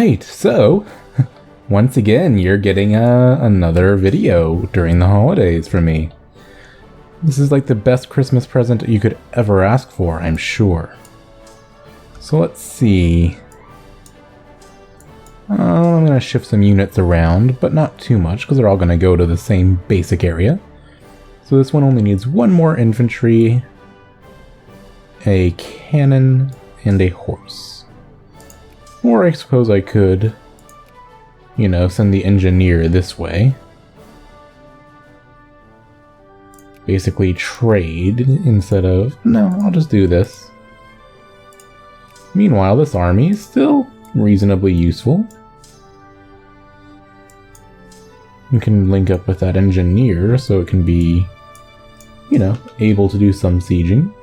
Alright, so once again you're getting another video during the holidays from me. This is like the best Christmas present you could ever ask for, I'm sure. So let's see. I'm going to shift some units around, but not too much because they're all going to go to the same basic area. So this one only needs one more infantry, a cannon, and a horse. Or I suppose I could, you know, send the engineer this way. Basically trade instead of... No, I'll just do this. Meanwhile, this army is still reasonably useful. You can link up with that engineer so it can be, you know, able to do some sieging.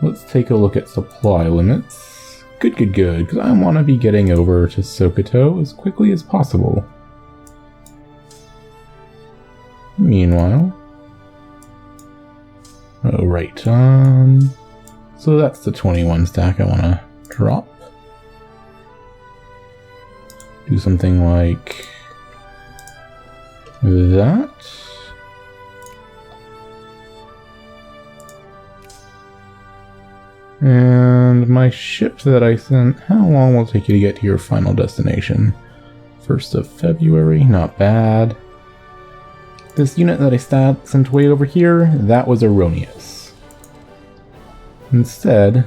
Let's take a look at supply limits. Good, because I want to be getting over to Sokoto as quickly as possible. Meanwhile... Oh, right, so that's the 21 stack I want to drop. Do something like that. And my ship that I sent, how long will it take you to get to your final destination? 1st of February, not bad. This unit that I sent way over here, that was erroneous. Instead, I'm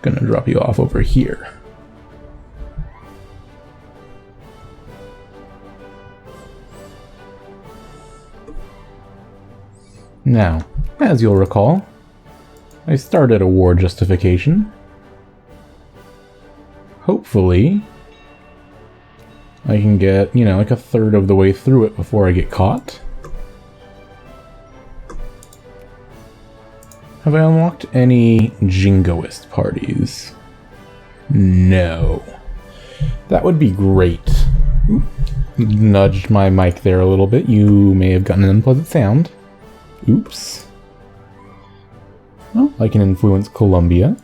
gonna drop you off over here. Now, as you'll recall, I started a war justification. Hopefully, I can get, you know, like a third of the way through it before I get caught. Have I unlocked any jingoist parties? No. That would be great. Oop. Nudged my mic there a little bit. You may have gotten an unpleasant sound. Oops. Well, I can influence Colombia.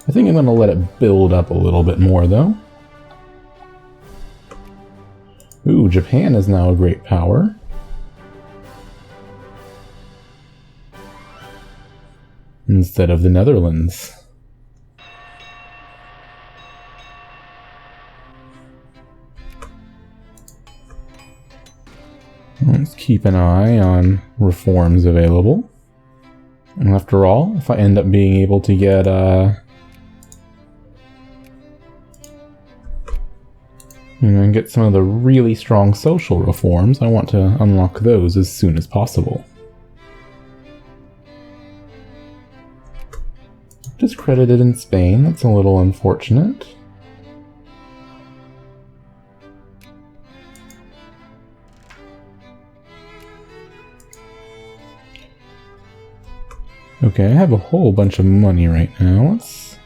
I think I'm going to let it build up a little bit more, though. Ooh, Japan is now a great power. Instead of the Netherlands. Let's keep an eye on reforms available. And after all, if I end up being able to get, you know, and get some of the really strong social reforms, I want to unlock those as soon as possible. Discredited in Spain, that's a little unfortunate. Okay, I have a whole bunch of money right now. Let's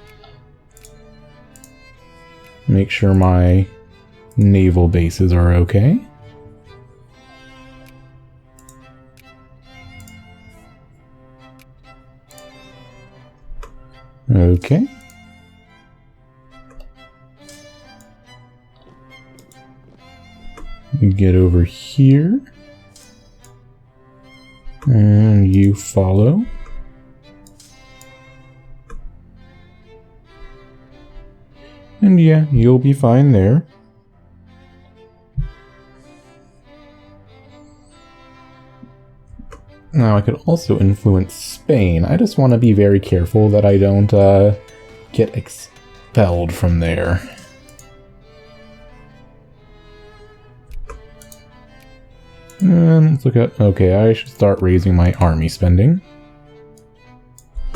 make sure my naval bases are okay. Okay. You get over here. And you follow. And yeah, you'll be fine there. Now I could also influence Spain. I just want to be very careful that I don't get expelled from there. And let's look at... Okay, I should start raising my army spending.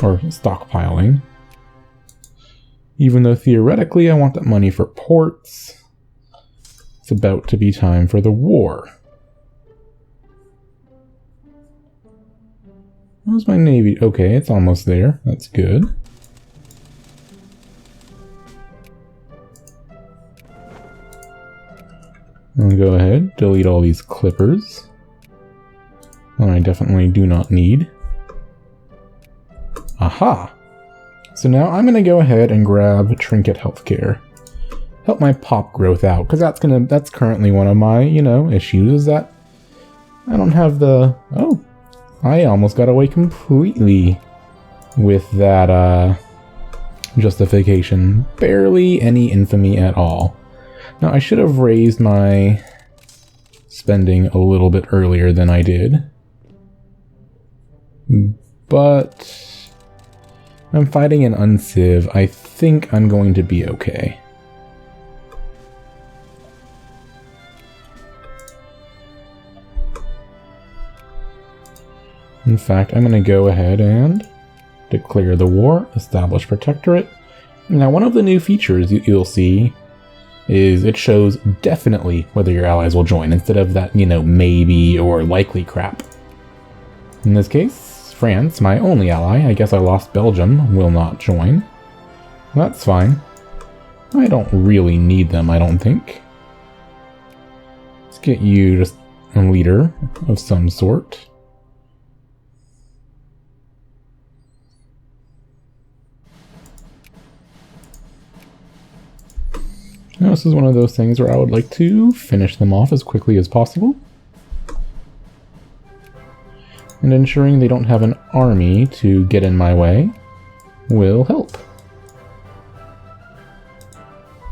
Or stockpiling. Even though theoretically I want that money for ports, it's about to be time for the war. How's my navy? Okay, it's almost there. That's good. I'll go ahead, delete all these clippers. That I definitely do not need. Aha! So now I'm going to go ahead and grab Trinket Healthcare. Help my pop growth out, because that's currently one of my, issues, is that I don't have the... Oh, I almost got away completely with that justification. Barely any infamy at all. Now, I should have raised my spending a little bit earlier than I did. But I'm fighting an unciv. I think I'm going to be okay. In fact, I'm going to go ahead and declare the war, establish protectorate. Now, one of the new features you'll see is it shows definitely whether your allies will join, instead of that, maybe or likely crap. In this case, France, my only ally, I guess I lost Belgium, will not join. That's fine. I don't really need them, I don't think. Let's get you just a leader of some sort. Now, this is one of those things where I would like to finish them off as quickly as possible. And ensuring they don't have an army to get in my way will help.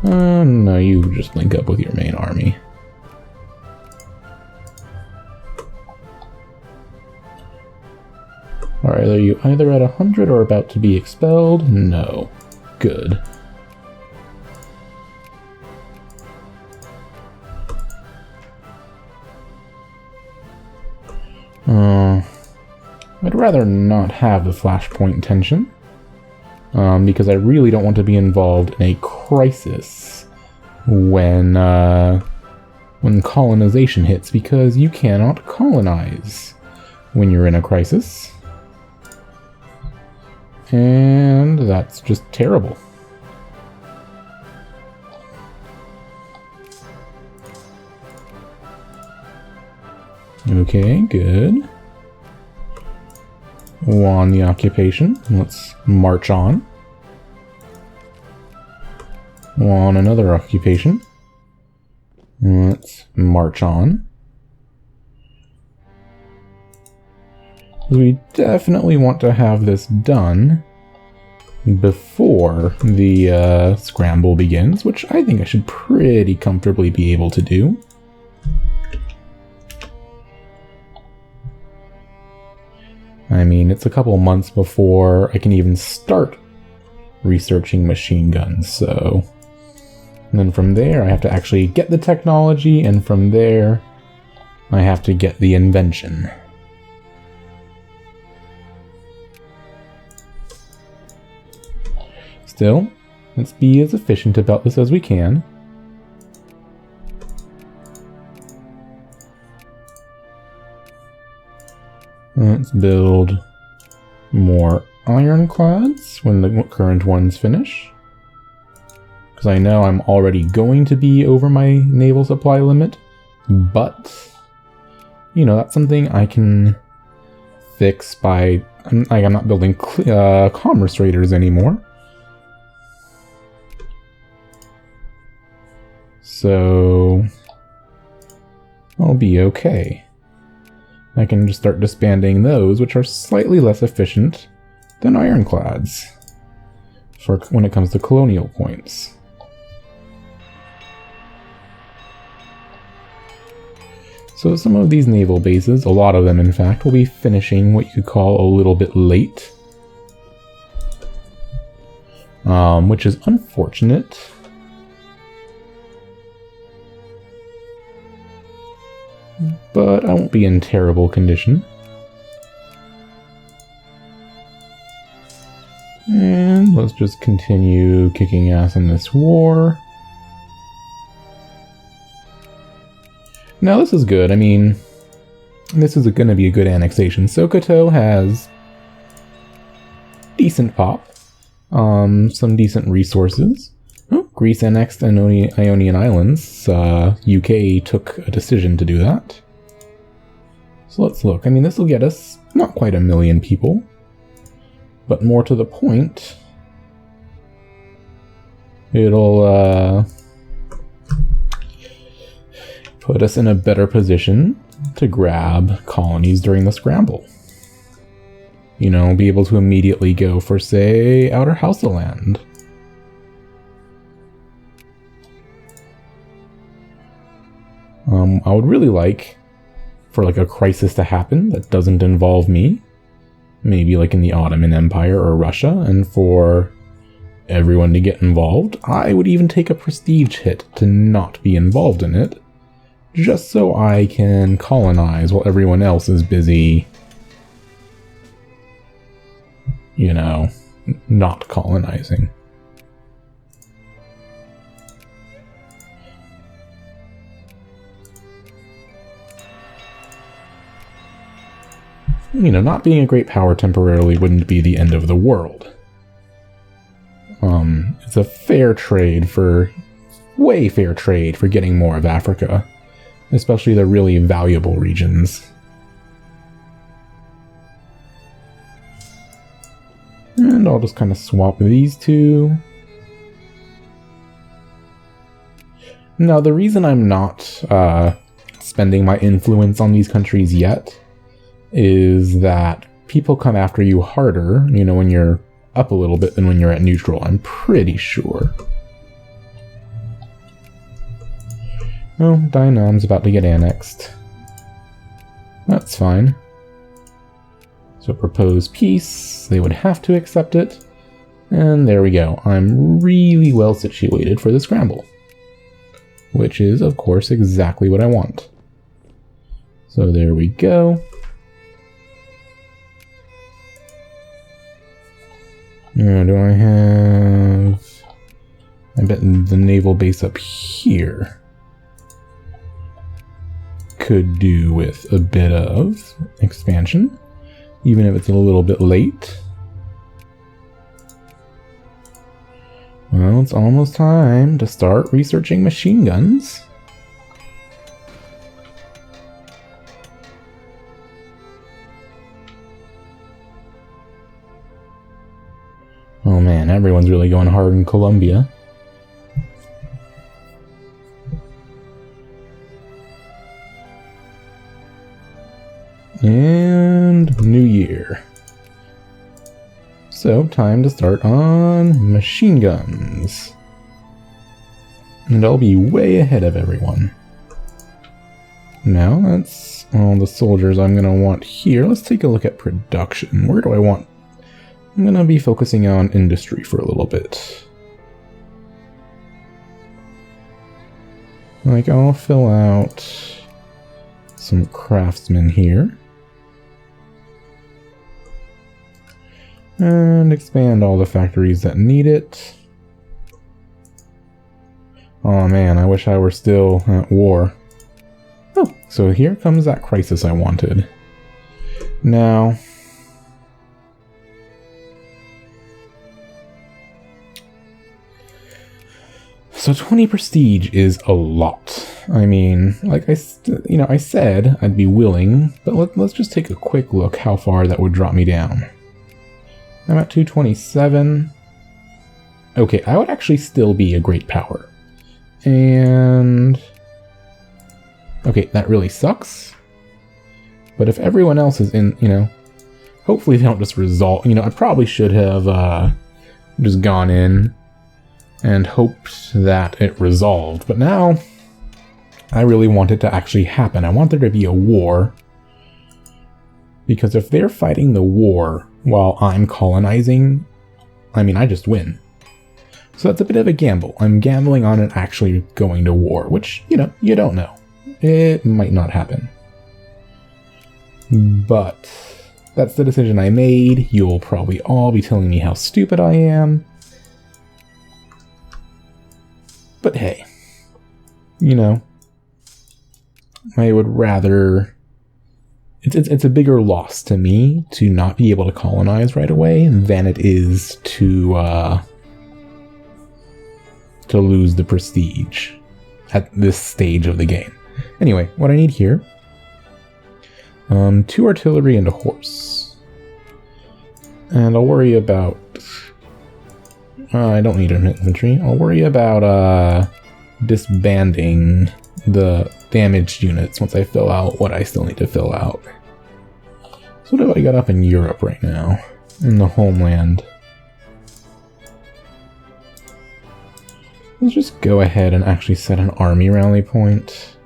No, you just link up with your main army. Alright, are you either at 100 or about to be expelled? No. Good. I'd rather not have the flashpoint tension, because I really don't want to be involved in a crisis when colonization hits, because you cannot colonize when you're in a crisis. And that's just terrible. Okay, good. Won the occupation. Let's march on. Won another occupation. Let's march on. We definitely want to have this done before the scramble begins, which I think I should pretty comfortably be able to do. I mean, it's a couple months before I can even start researching machine guns, so... And then from there, I have to actually get the technology, and from there, I have to get the invention. Still, let's be as efficient about this as we can. Let's build more ironclads when the current ones finish. Because I know I'm already going to be over my naval supply limit, but, that's something I can fix by, I'm not building commerce raiders anymore. So, I'll be okay. I can just start disbanding those, which are slightly less efficient than ironclads for when it comes to colonial points. So some of these naval bases, a lot of them in fact, will be finishing what you could call a little bit late. Which is unfortunate. But I won't be in terrible condition. And let's just continue kicking ass in this war. Now this is good. I mean, this is going to be a good annexation. Sokoto has decent pop, some decent resources. Oh, Greece annexed Ionian Islands. UK took a decision to do that. So let's look. I mean, this will get us not quite 1 million people, but more to the point, It'll put us in a better position to grab colonies during the scramble. You know, be able to immediately go for, say, Outer Hausaland. I would really like for like a crisis to happen that doesn't involve me. Maybe like in the Ottoman Empire or Russia, and for everyone to get involved. I would even take a prestige hit to not be involved in it, just so I can colonize while everyone else is busy, you know, not colonizing. You know, not being a great power temporarily wouldn't be the end of the world. It's a fair trade for, way fair trade for getting more of Africa, especially the really valuable regions. And I'll just kind of swap these two. Now, the reason I'm not spending my influence on these countries yet is that people come after you harder, you know, when you're up a little bit than when you're at neutral, I'm pretty sure. Oh, Dainam's about to get annexed. That's fine. So propose peace, they would have to accept it, and there we go. I'm really well situated for the scramble, which is, of course, exactly what I want. So there we go. Now, do I have... I bet the naval base up here could do with a bit of expansion, even if it's a little bit late. Well, it's almost time to start researching machine guns. Oh man, everyone's really going hard in Colombia. And New Year. So, time to start on machine guns. And I'll be way ahead of everyone. Now, that's all the soldiers I'm going to want here. Let's take a look at production. Where do I want? I'm going to be focusing on industry for a little bit. Like, I'll fill out some craftsmen here. And expand all the factories that need it. Oh man, I wish I were still at war. Oh, so here comes that crisis I wanted. Now... So 20 prestige is a lot. I mean, like I said I'd be willing, but let's just take a quick look how far that would drop me down. I'm at 227. Okay, I would actually still be a great power. And... okay, that really sucks. But if everyone else is in, you know... hopefully they don't just resolve... You know, I probably should have just gone in and hoped that it resolved. But now, I really want it to actually happen. I want there to be a war. Because if they're fighting the war while I'm colonizing, I mean, I just win. So that's a bit of a gamble. I'm gambling on it actually going to war, which, you know, you don't know. It might not happen. But that's the decision I made. You'll probably all be telling me how stupid I am. But hey, you know, I would rather... It's a bigger loss to me to not be able to colonize right away than it is to lose the prestige at this stage of the game. Anyway, what I need here, 2 artillery and a horse. And I'll worry about I don't need an infantry. I'll worry about disbanding the damaged units once I fill out what I still need to fill out. So what have I got up in Europe right now? In the homeland. Let's just go ahead and actually set an army rally point.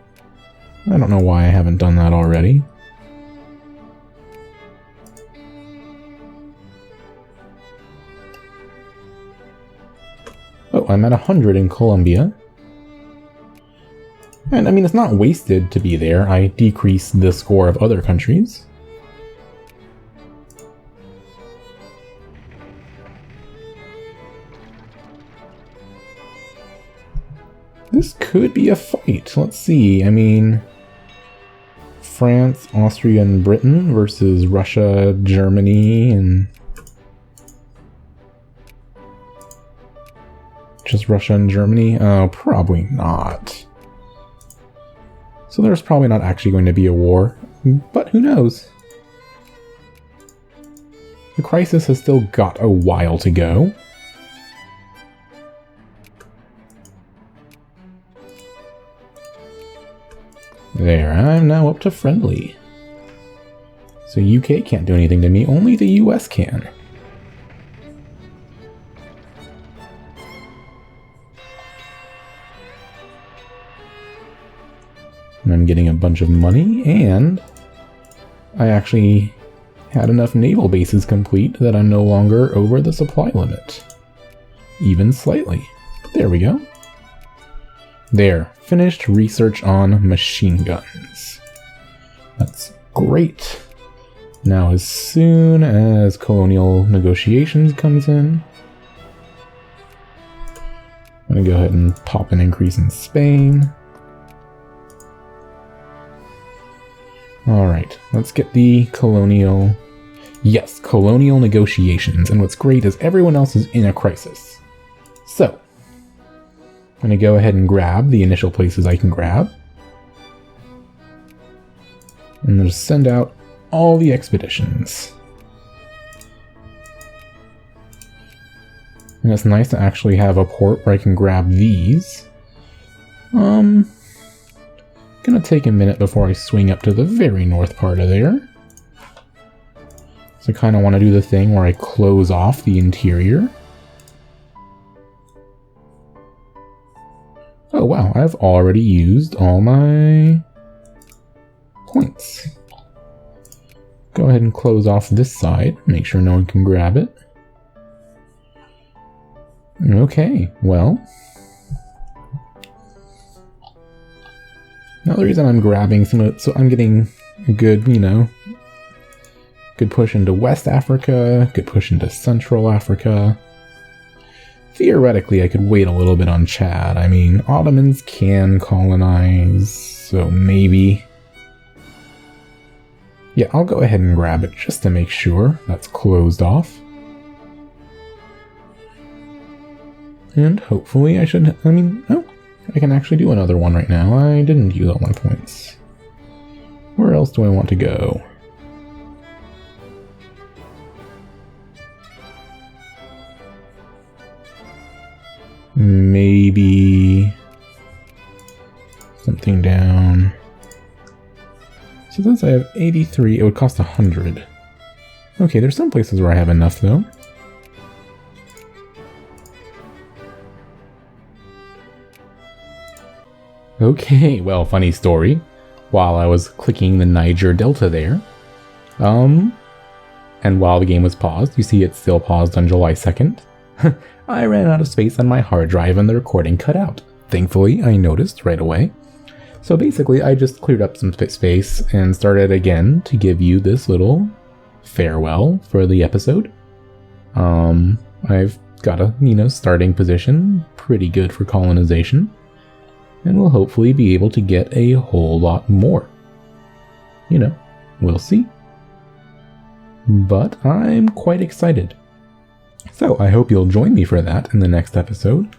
I don't know why I haven't done that already. Oh, I'm at 100 in Colombia. And I mean, it's not wasted to be there. I decreased the score of other countries. This could be a fight. Let's see. I mean, France, Austria, and Britain versus Russia, Germany, and just Russia and Germany? Oh, probably not. So there's probably not actually going to be a war, but who knows? The crisis has still got a while to go. There, I'm now up to friendly. So UK can't do anything to me, only the US can. And I'm getting a bunch of money, and I actually had enough naval bases complete that I'm no longer over the supply limit. Even slightly. There we go. There, finished research on machine guns. That's great. Now as soon as colonial negotiations comes in, I'm going to go ahead and pop an increase in Spain. Alright, let's get the colonial... Yes, colonial negotiations. And what's great is everyone else is in a crisis. So, I'm going to go ahead and grab the initial places I can grab. And just send out all the expeditions. And it's nice to actually have a port where I can grab these. Gonna take a minute before I swing up to the very north part of there. So I kind of want to do the thing where I close off the interior. Oh wow, I've already used all my points. Go ahead and close off this side, make sure no one can grab it. Okay, well. Now the reason I'm grabbing some of it, so I'm getting a good, good push into West Africa, good push into Central Africa. Theoretically, I could wait a little bit on Chad. I mean, Ottomans can colonize, so maybe. Yeah, I'll go ahead and grab it just to make sure that's closed off. And hopefully I should, I can actually do another one right now. I didn't use all my points. Where else do I want to go? Maybe something down. So since I have 83, it would cost 100. Okay, there's some places where I have enough though. Okay, well, funny story. While I was clicking the Niger Delta there, and while the game was paused, you see it's still paused on July 2nd, I ran out of space on my hard drive and the recording cut out. Thankfully, I noticed right away. So basically, I just cleared up some space and started again to give you this little farewell for the episode. I've got a, starting position, pretty good for colonization. And we'll hopefully be able to get a whole lot more. We'll see. But I'm quite excited. So I hope you'll join me for that in the next episode.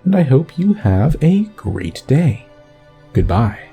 And I hope you have a great day. Goodbye.